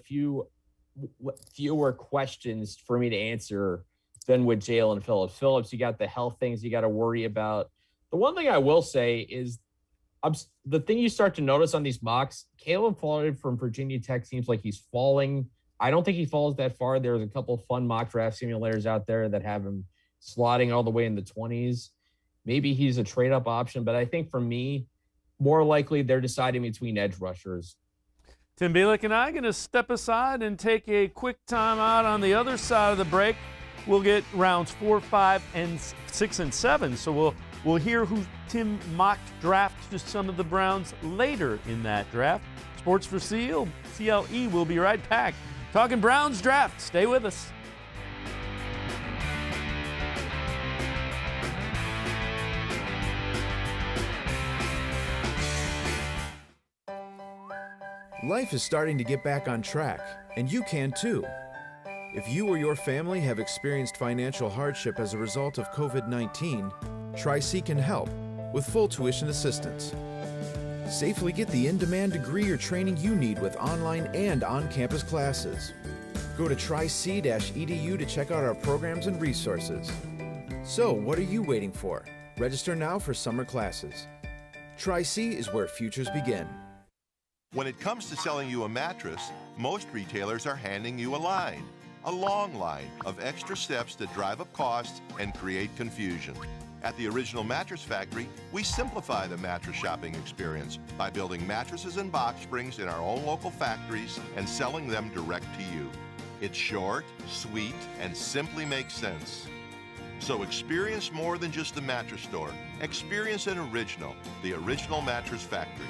fewer questions for me to answer than with Jalen Phillips. Phillips, you got the health things you got to worry about. The one thing I will say is the thing you start to notice on these mocks, Caleb Floyd from Virginia Tech seems like he's falling. I don't think he falls that far. There's a couple of fun mock draft simulators out there that have him slotting all the way in the 20s. Maybe he's a trade-up option, but I think for me, more likely they're deciding between edge rushers. Tim Bielik and I are going to step aside and take a quick time out. On the other side of the break, we'll get rounds 4, 5, and 6, and 7. So we'll hear who Tim mocked draft to some of the Browns later in that draft. Sports4CLE will be right back. Talking Browns draft. Stay with us. Life is starting to get back on track, and you can too. If you or your family have experienced financial hardship as a result of COVID-19, Tri-C can help with full tuition assistance. Safely get the in-demand degree or training you need with online and on-campus classes. Go to tric-edu to check out our programs and resources. So, what are you waiting for? Register now for summer classes. Tri-C is where futures begin. When it comes to selling you a mattress, most retailers are handing you a long line of extra steps that drive up costs and create confusion. At the Original Mattress Factory, we simplify the mattress shopping experience by building mattresses and box springs in our own local factories and selling them direct to you. It's short, sweet, and simply makes sense. So experience more than just the mattress store. Experience an original, the Original Mattress Factory.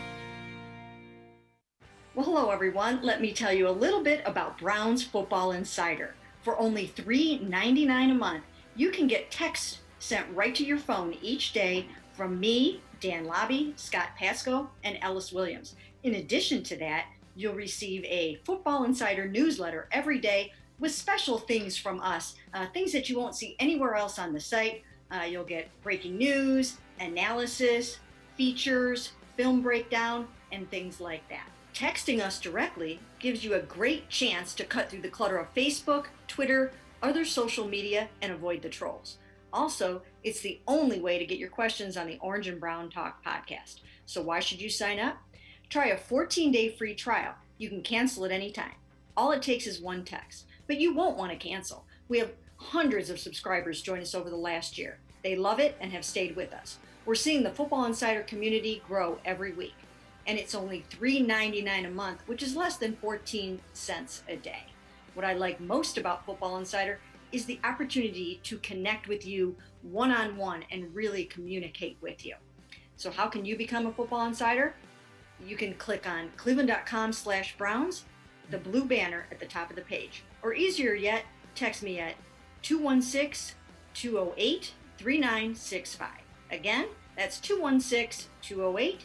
Well, hello everyone. Let me tell you a little bit about Browns Football Insider. For only $3.99 a month, you can get texts sent right to your phone each day from me, Dan Lobby, Scott Pasco, and Ellis Williams. In addition to that, you'll receive a Football Insider newsletter every day with special things from us, things that you won't see anywhere else on the site. You'll get breaking news, analysis, features, film breakdown, and things like that. Texting us directly gives you a great chance to cut through the clutter of Facebook, Twitter, other social media, and avoid the trolls. Also, it's the only way to get your questions on the Orange and Brown Talk podcast. So why should you sign up? Try a 14-day free trial. You can cancel at any time. All it takes is one text, but you won't want to cancel. We have hundreds of subscribers join us over the last year. They love it and have stayed with us. We're seeing the Football Insider community grow every week. And it's only $3.99 a month, which is less than 14 cents a day. What I like most about Football Insider is the opportunity to connect with you one-on-one and really communicate with you. So how can you become a Football Insider? You can click on cleveland.com/Browns, the blue banner at the top of the page. Or easier yet, text me at 216-208-3965. Again, that's 216-208-3965.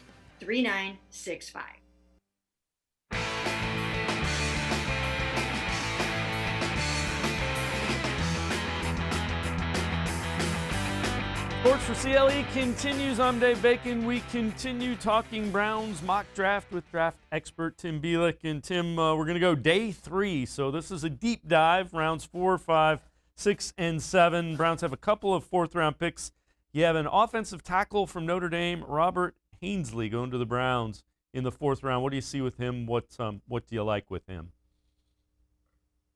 Sports4CLE continues. I'm Dave Bacon. We continue talking Browns mock draft with draft expert Tim Bielik. And Tim, we're going to go day 3. So this is a deep dive, rounds 4, 5, 6, and 7. Browns have a couple of fourth-round picks. You have an offensive tackle from Notre Dame, Robert Hainsley, going to the Browns in the 4th round. What do you see with him? What do you like with him?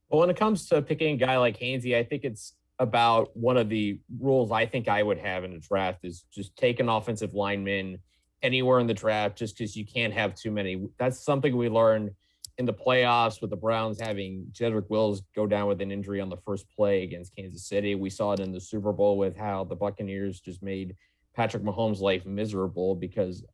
Well, when it comes to picking a guy like Hainsey, I think it's about one of the rules I think I would have in a draft is just take an offensive lineman anywhere in the draft just because you can't have too many. That's something we learned in the playoffs with the Browns having Jedrick Wills go down with an injury on the first play against Kansas City. We saw it in the Super Bowl with how the Buccaneers just made Patrick Mahomes' life miserable because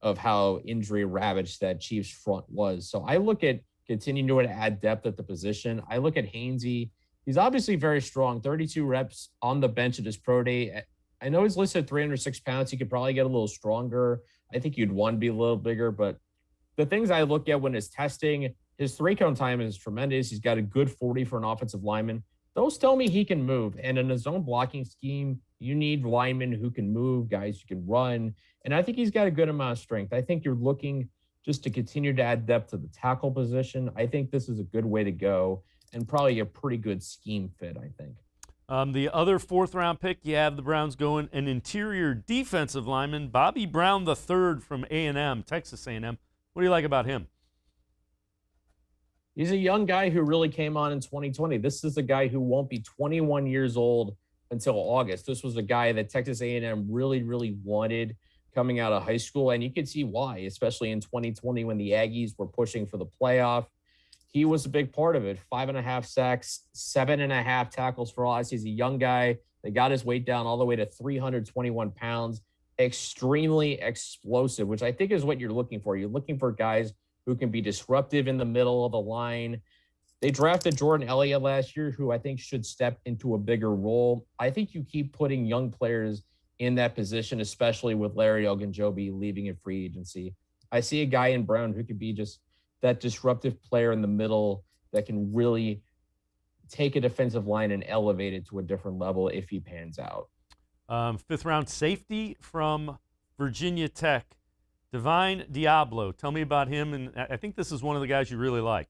of how injury ravaged that Chiefs front was. So I look at continuing to add depth at the position. I look at Hainsey. He's obviously very strong, 32 reps on the bench at his pro day. I know he's listed at 306 pounds. He could probably get a little stronger. I think you'd want to be a little bigger, but the things I look at when it's testing, his 3-cone time is tremendous. He's got a good 40 for an offensive lineman. Those tell me he can move. And in a zone blocking scheme, you need linemen who can move, guys who can run. And I think he's got a good amount of strength. I think you're looking just to continue to add depth to the tackle position. I think this is a good way to go and probably a pretty good scheme fit, I think. The other 4th round pick, you have the Browns going an interior defensive lineman, Bobby Brown III from A&M, Texas A&M. What do you like about him? He's a young guy who really came on in 2020. This is a guy who won't be 21 years old until August. This was a guy that Texas A&M really, really wanted coming out of high school, and you can see why, especially in 2020 when the Aggies were pushing for the playoff. He was a big part of it. 5.5 sacks, 7.5 tackles for loss. He's a young guy that got his weight down all the way to 321 pounds. Extremely explosive, which I think is what you're looking for. You're looking for guys who can be disruptive in the middle of the line. They drafted Jordan Elliott last year, who I think should step into a bigger role. I think you keep putting young players in that position, especially with Larry Ogunjobi leaving in free agency. I see a guy in Brown who could be just that disruptive player in the middle that can really take a defensive line and elevate it to a different level if he pans out. 5th round safety from Virginia Tech, Divine Diablo. Tell me about him, and I think this is one of the guys you really like.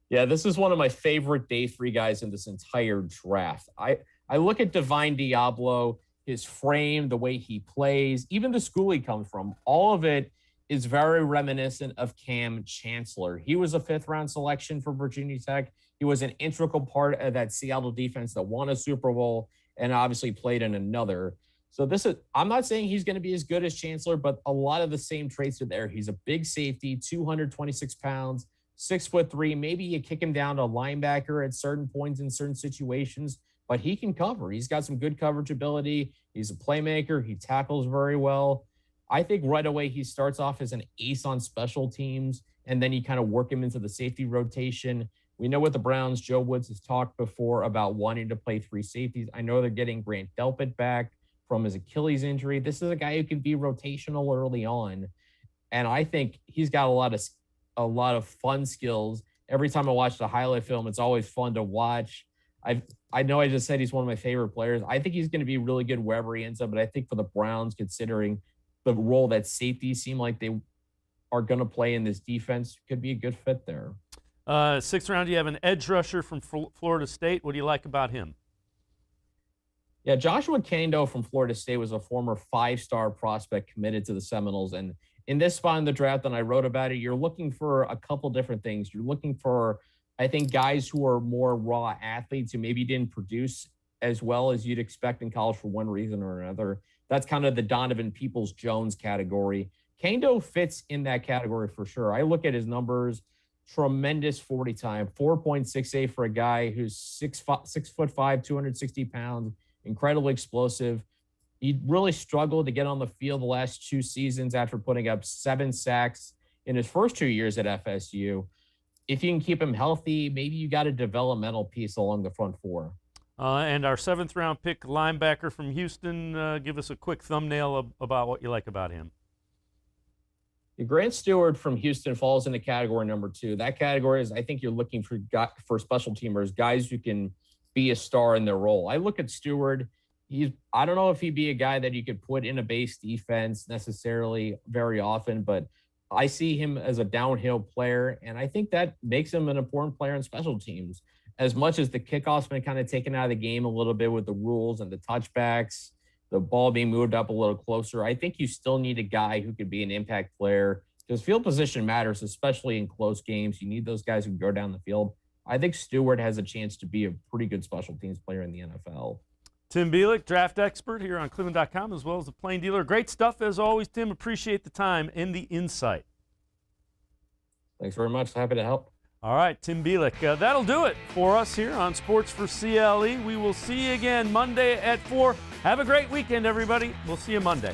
Yeah, this is one of my favorite day 3 guys in this entire draft. I look at Divine Diablo, his frame, the way he plays, even the school he comes from, all of it is very reminiscent of Cam Chancellor. He was a 5th round selection for Virginia Tech. He was an integral part of that Seattle defense that won a Super Bowl and obviously played in another. So I'm not saying he's going to be as good as Chancellor, but a lot of the same traits are there. He's a big safety, 226 pounds, 6'3". Maybe you kick him down to linebacker at certain points in certain situations, but he can cover. He's got some good coverage ability. He's a playmaker. He tackles very well. I think right away he starts off as an ace on special teams, and then you kind of work him into the safety rotation. We know with the Browns, Joe Woods has talked before about wanting to play 3 safeties. I know they're getting Grant Delpit back from his Achilles injury. This is a guy who can be rotational early on, and I think he's got a lot of fun skills. Every time I watch the highlight film, it's always fun to watch. I know I just said he's one of my favorite players. I think he's going to be really good wherever he ends up, but I think for the Browns, considering the role that safety seem like they are going to play in this defense, could be a good fit there. 6th round, you have an edge rusher from Florida State. What do you like about him? Yeah, Joshua Kando from Florida State was a former 5-star prospect committed to the Seminoles. And in this spot in the draft, and I wrote about it, you're looking for a couple different things. You're looking for, I think, guys who are more raw athletes who maybe didn't produce as well as you'd expect in college for one reason or another. That's kind of the Donovan Peoples-Jones category. Kando fits in that category for sure. I look at his numbers, tremendous 40 time, 4.68 for a guy who's 6'5", 260 pounds, incredibly explosive. He really struggled to get on the field the last 2 seasons after putting up 7 sacks in his first 2 years at FSU. If you can keep him healthy, maybe you got a developmental piece along the front 4. And our 7th round pick, linebacker from Houston. Give us a quick thumbnail about what you like about him. Grant Stewart from Houston falls into category number 2. That category is, I think you're looking for special teamers, guys who can be a star in their role. I look at Stewart. I don't know if he'd be a guy that you could put in a base defense necessarily very often, but I see him as a downhill player, and I think that makes him an important player in special teams. As much as the kickoff's been kind of taken out of the game a little bit with the rules and the touchbacks, the ball being moved up a little closer. I think you still need a guy who could be an impact player because field position matters, especially in close games. You need those guys who can go down the field. I think Stewart has a chance to be a pretty good special teams player in the NFL. Tim Bielik, draft expert here on cleveland.com, as well as the Plain Dealer. Great stuff as always, Tim. Appreciate the time and the insight. Thanks very much. Happy to help. All right, Tim Bielik. That'll do it for us here on Sports4CLE. We will see you again Monday at 4. Have a great weekend, everybody. We'll see you Monday.